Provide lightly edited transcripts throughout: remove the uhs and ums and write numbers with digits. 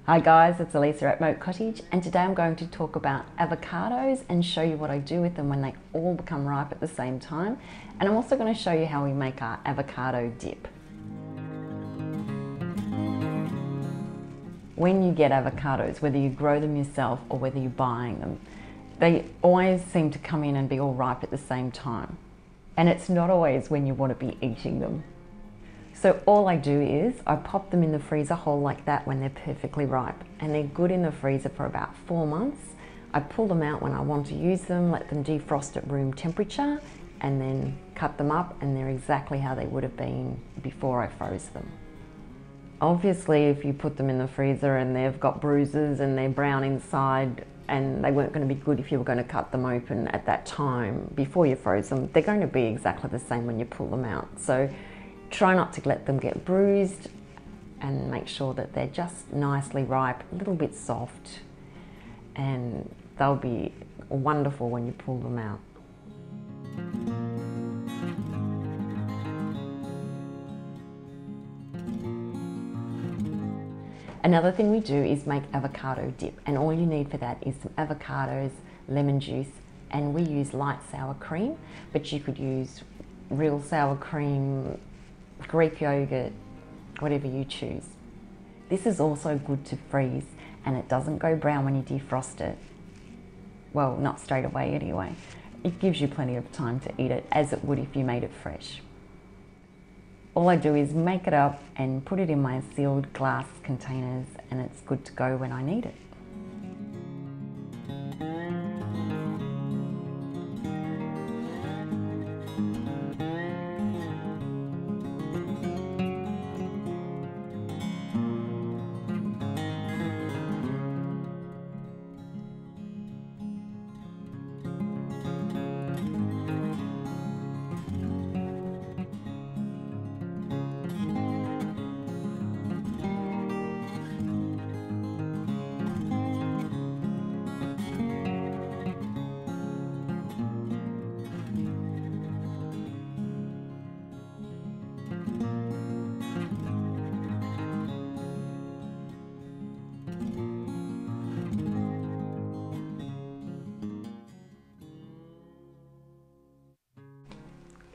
Hi guys, it's Elissa at Moat Cottage, and today I'm going to talk about avocados and show you what I do with them when they all become ripe at the same time. And I'm also going to show you how we make our avocado dip. When you get avocados, whether you grow them yourself or whether you're buying them, they always seem to come in and be all ripe at the same time. And it's not always when you want to be eating them. So all I do is I pop them in the freezer whole like that when they're perfectly ripe, and they're good in the freezer for about 4 months. I pull them out when I want to use them, let them defrost at room temperature, and then cut them up, and they're exactly how they would have been before I froze them. Obviously, if you put them in the freezer and they've got bruises and they're brown inside and they weren't going to be good if you were going to cut them open at that time before you froze them, they're going to be exactly the same when you pull them out. So try not to let them get bruised and make sure that they're just nicely ripe, a little bit soft, and they'll be wonderful when you pull them out. Another thing we do is make avocado dip, and all you need for that is some avocados, lemon juice, and we use light sour cream, but you could use real sour cream, Greek yogurt, whatever you choose. This is also good to freeze, and it doesn't go brown when you defrost it. Well, not straight away anyway. It gives you plenty of time to eat it as it would if you made it fresh. All I do is make it up and put it in my sealed glass containers, and it's good to go when I need it.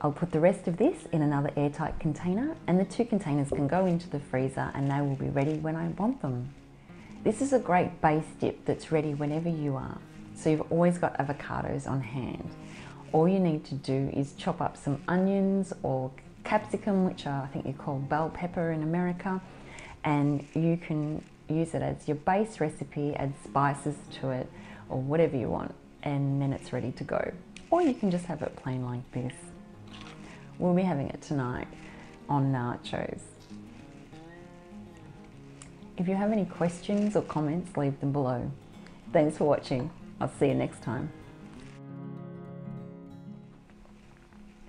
I'll put the rest of this in another airtight container, and the 2 containers can go into the freezer and they will be ready when I want them. This is a great base dip that's ready whenever you are, so you've always got avocados on hand. All you need to do is chop up some onions or capsicum, which I think you call bell pepper in America, and you can use it as your base recipe, add spices to it or whatever you want, and then it's ready to go. Or you can just have it plain like this. We'll be having it tonight on nachos. If you have any questions or comments, leave them below. Thanks for watching. I'll see you next time.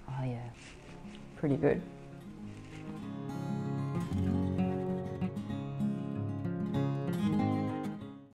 Oh yeah, pretty good.